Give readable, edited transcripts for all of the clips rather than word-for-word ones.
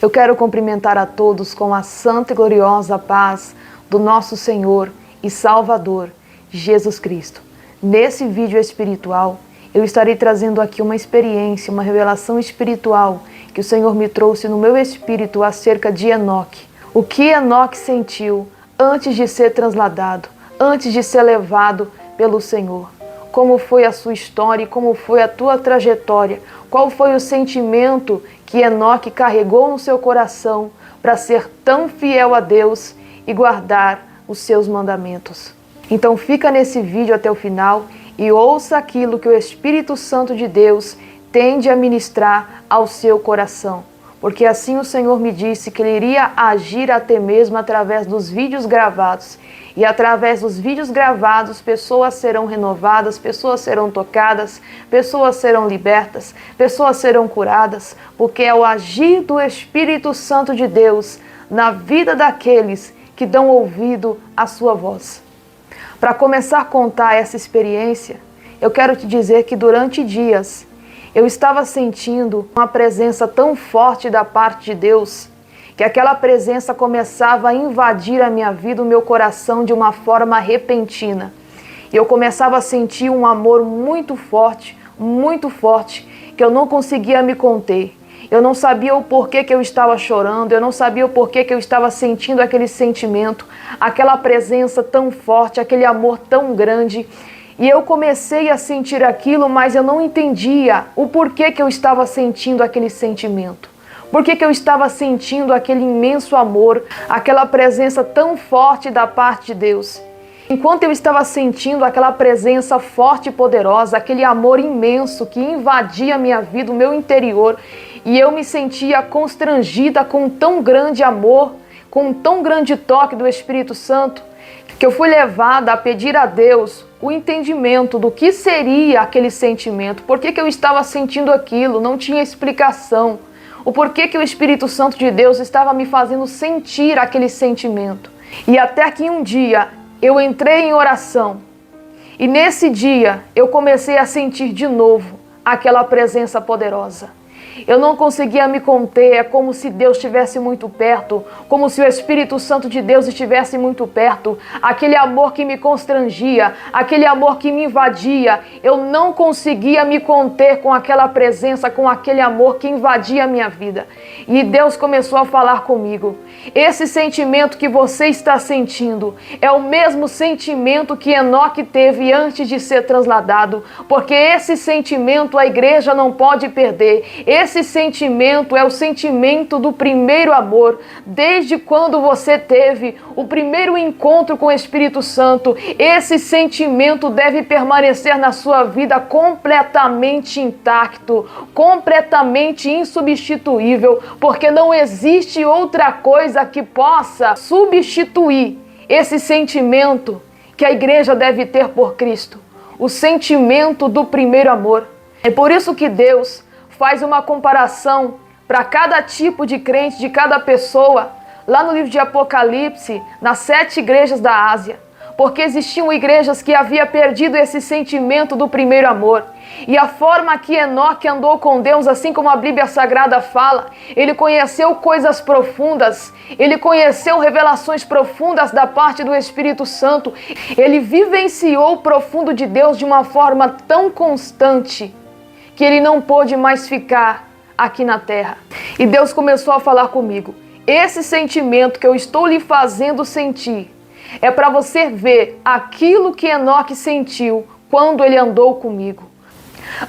Eu quero cumprimentar a todos com a santa e gloriosa paz do nosso Senhor e Salvador, Jesus Cristo. Nesse vídeo espiritual, eu estarei trazendo aqui uma experiência, uma revelação espiritual que o Senhor me trouxe no meu espírito acerca de Enoque. O que Enoque sentiu antes de ser transladado, antes de ser levado pelo Senhor. Como foi a sua história e como foi a tua trajetória. Qual foi o sentimento que Enoque carregou no seu coração para ser tão fiel a Deus e guardar os seus mandamentos. Então fica nesse vídeo até o final e ouça aquilo que o Espírito Santo de Deus tende a ministrar ao seu coração. Porque assim o Senhor me disse que Ele iria agir até mesmo através dos vídeos gravados. E através dos vídeos gravados, pessoas serão renovadas, pessoas serão tocadas, pessoas serão libertas, pessoas serão curadas, porque é o agir do Espírito Santo de Deus na vida daqueles que dão ouvido à sua voz. Para começar a contar essa experiência, eu quero te dizer que durante dias eu estava sentindo uma presença tão forte da parte de Deus, que aquela presença começava a invadir a minha vida, o meu coração de uma forma repentina. E eu começava a sentir um amor muito forte, que eu não conseguia me conter. Eu não sabia o porquê que eu estava chorando, eu não sabia o porquê que eu estava sentindo aquele sentimento, aquela presença tão forte, aquele amor tão grande. E eu comecei a sentir aquilo, mas eu não entendia o porquê que eu estava sentindo aquele sentimento. Por que eu estava sentindo aquele imenso amor, aquela presença tão forte da parte de Deus? Enquanto eu estava sentindo aquela presença forte e poderosa, aquele amor imenso que invadia a minha vida, o meu interior, e eu me sentia constrangida com tão grande amor, com tão grande toque do Espírito Santo, que eu fui levada a pedir a Deus o entendimento do que seria aquele sentimento, por que eu estava sentindo aquilo, não tinha explicação. O porquê que o Espírito Santo de Deus estava me fazendo sentir aquele sentimento. E até que um dia eu entrei em oração. E nesse dia eu comecei a sentir de novo aquela presença poderosa. Eu não conseguia me conter, é como se Deus estivesse muito perto, como se o Espírito Santo de Deus estivesse muito perto. Aquele amor que me constrangia, aquele amor que me invadia, eu não conseguia me conter com aquela presença, com aquele amor que invadia a minha vida. E Deus começou a falar comigo. Esse sentimento que você está sentindo é o mesmo sentimento que Enoque teve antes de ser transladado, porque esse sentimento a igreja não pode perder. Esse sentimento é o sentimento do primeiro amor. Desde quando você teve o primeiro encontro com o Espírito Santo, esse sentimento deve permanecer na sua vida completamente intacto, completamente insubstituível, porque não existe outra coisa que possa substituir esse sentimento que a igreja deve ter por Cristo, o sentimento do primeiro amor. É por isso que Deus faz uma comparação para cada tipo de crente, de cada pessoa, lá no livro de Apocalipse, nas 7 igrejas da Ásia. Porque existiam igrejas que haviam perdido esse sentimento do primeiro amor. E a forma que Enoque andou com Deus, assim como a Bíblia Sagrada fala, ele conheceu coisas profundas, ele conheceu revelações profundas da parte do Espírito Santo. Ele vivenciou o profundo de Deus de uma forma tão constante que ele não pôde mais ficar aqui na terra. E Deus começou a falar comigo. Esse sentimento que eu estou lhe fazendo sentir é para você ver aquilo que Enoque sentiu quando ele andou comigo.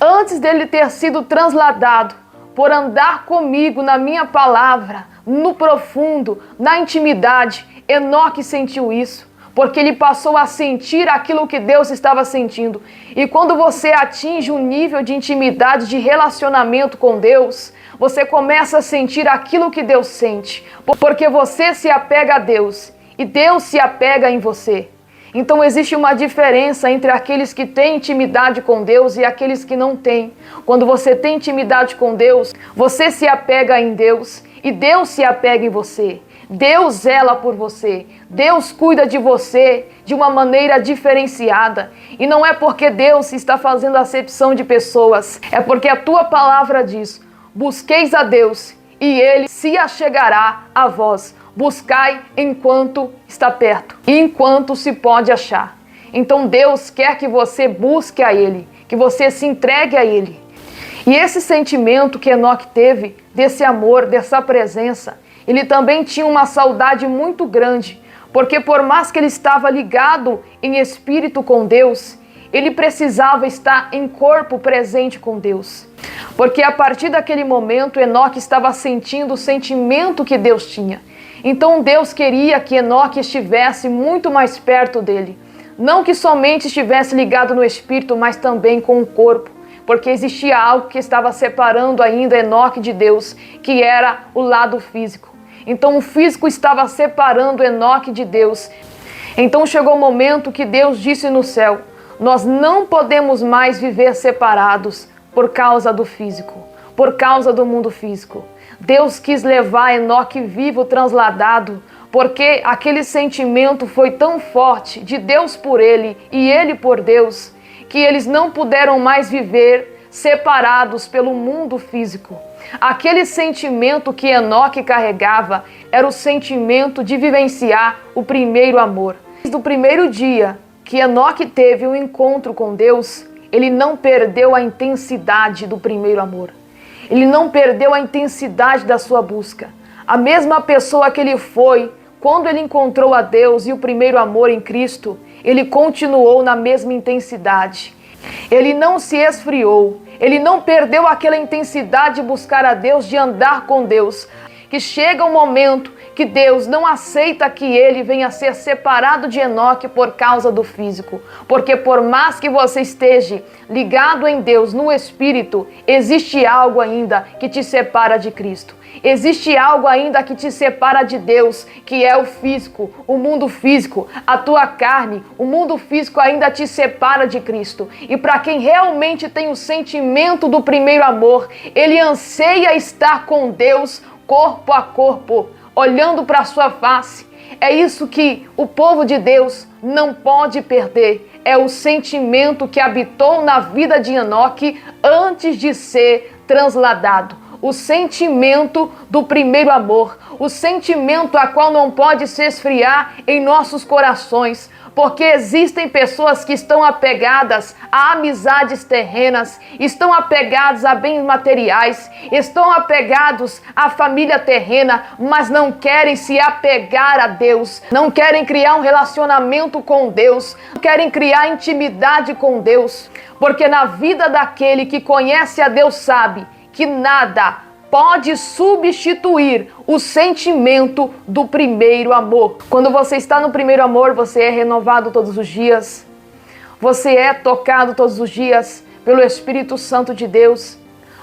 Antes dele ter sido transladado, por andar comigo na minha palavra, no profundo, na intimidade, Enoque sentiu isso. Porque ele passou a sentir aquilo que Deus estava sentindo. E quando você atinge um nível de intimidade, de relacionamento com Deus, você começa a sentir aquilo que Deus sente. Porque você se apega a Deus e Deus se apega em você. Então existe uma diferença entre aqueles que têm intimidade com Deus e aqueles que não têm. Quando você tem intimidade com Deus, você se apega em Deus e Deus se apega em você. Deus zela por você, Deus cuida de você de uma maneira diferenciada. E não é porque Deus está fazendo acepção de pessoas, é porque a tua palavra diz: busqueis a Deus e ele se achegará a vós. Buscai enquanto está perto e enquanto se pode achar. Então Deus quer que você busque a Ele, que você se entregue a Ele. E esse sentimento que Enoque teve, desse amor, dessa presença, ele também tinha uma saudade muito grande, porque por mais que ele estava ligado em espírito com Deus, ele precisava estar em corpo presente com Deus. Porque a partir daquele momento, Enoque estava sentindo o sentimento que Deus tinha. Então Deus queria que Enoque estivesse muito mais perto dele. Não que somente estivesse ligado no espírito, mas também com o corpo. Porque existia algo que estava separando ainda Enoque de Deus, que era o lado físico. Então o físico estava separando Enoque de Deus. Então chegou o momento que Deus disse no céu: nós não podemos mais viver separados por causa do físico, por causa do mundo físico. Deus quis levar Enoque vivo transladado, porque aquele sentimento foi tão forte de Deus por ele e ele por Deus, que eles não puderam mais viver separados pelo mundo físico. Aquele sentimento que Enoque carregava era o sentimento de vivenciar o primeiro amor. Desde o primeiro dia que Enoque teve um encontro com Deus, ele não perdeu a intensidade do primeiro amor. Ele não perdeu a intensidade da sua busca. A mesma pessoa que ele foi quando ele encontrou a Deus e o primeiro amor em Cristo, ele continuou na mesma intensidade. Ele não se esfriou. Ele não perdeu aquela intensidade de buscar a Deus, de andar com Deus. Que chega um momento que Deus não aceita que ele venha a ser separado de Enoque por causa do físico. Porque por mais que você esteja ligado em Deus no Espírito, existe algo ainda que te separa de Cristo. Existe algo ainda que te separa de Deus, que é o físico, o mundo físico, a tua carne. O mundo físico ainda te separa de Cristo. E para quem realmente tem o sentimento do primeiro amor, ele anseia estar com Deus corpo a corpo, olhando para a sua face. É isso que o povo de Deus não pode perder. É o sentimento que habitou na vida de Enoque antes de ser transladado. O sentimento do primeiro amor, o sentimento a qual não pode se esfriar em nossos corações, porque existem pessoas que estão apegadas a amizades terrenas, estão apegados a bens materiais, estão apegados à família terrena, mas não querem se apegar a Deus, não querem criar um relacionamento com Deus, não querem criar intimidade com Deus, porque na vida daquele que conhece a Deus sabe que nada pode substituir o sentimento do primeiro amor. Quando você está no primeiro amor, você é renovado todos os dias. Você é tocado todos os dias pelo Espírito Santo de Deus.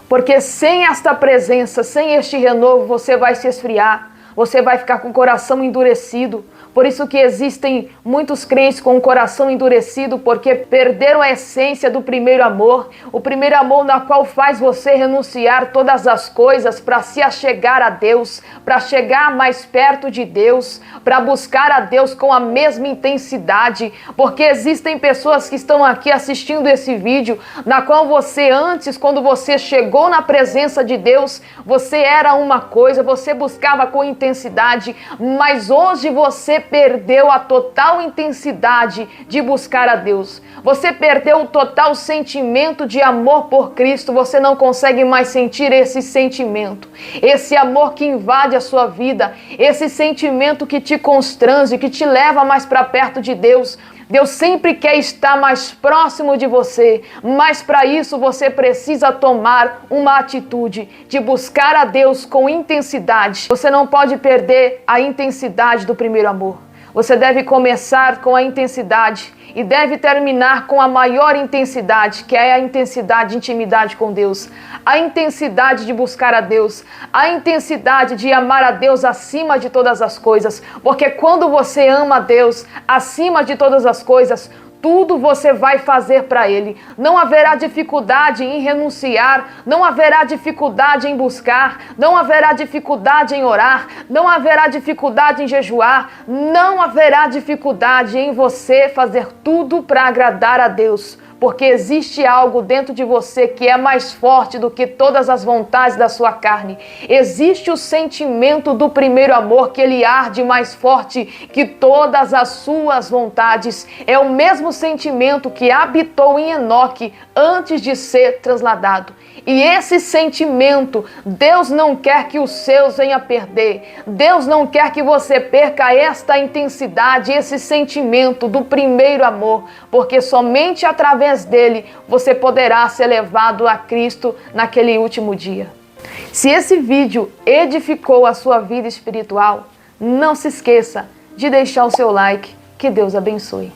Porque sem esta presença, sem este renovo, você vai se esfriar. Você vai ficar com o coração endurecido. Por isso que existem muitos crentes com o coração endurecido, porque perderam a essência do primeiro amor. O primeiro amor na qual faz você renunciar todas as coisas para se achegar a Deus, para chegar mais perto de Deus, para buscar a Deus com a mesma intensidade. Porque existem pessoas que estão aqui assistindo esse vídeo, na qual você antes, quando você chegou na presença de Deus, você era uma coisa, você buscava com intensidade, mas hoje você perdeu a total intensidade de buscar a Deus. Você perdeu o total sentimento de amor por Cristo. Você não consegue mais sentir esse sentimento, esse amor que invade a sua vida, esse sentimento que te constrange, que te leva mais para perto de Deus. Deus sempre quer estar mais próximo de você, mas para isso você precisa tomar uma atitude de buscar a Deus com intensidade. Você não pode perder a intensidade do primeiro amor. Você deve começar com a intensidade e deve terminar com a maior intensidade, que é a intensidade de intimidade com Deus, a intensidade de buscar a Deus, a intensidade de amar a Deus acima de todas as coisas, porque quando você ama a Deus acima de todas as coisas, tudo você vai fazer para Ele. Não haverá dificuldade em renunciar, não haverá dificuldade em buscar, não haverá dificuldade em orar, não haverá dificuldade em jejuar, não haverá dificuldade em você fazer tudo para agradar a Deus, porque existe algo dentro de você que é mais forte do que todas as vontades da sua carne. Existe o sentimento do primeiro amor, que ele arde mais forte que todas as suas vontades. É o mesmo sentimento que habitou em Enoque antes de ser transladado. E esse sentimento, Deus não quer que os seus venham a perder. Deus não quer que você perca esta intensidade, esse sentimento do primeiro amor, porque somente através dele você poderá ser levado a Cristo naquele último dia. Se esse vídeo edificou a sua vida espiritual, não se esqueça de deixar o seu like. Que Deus abençoe.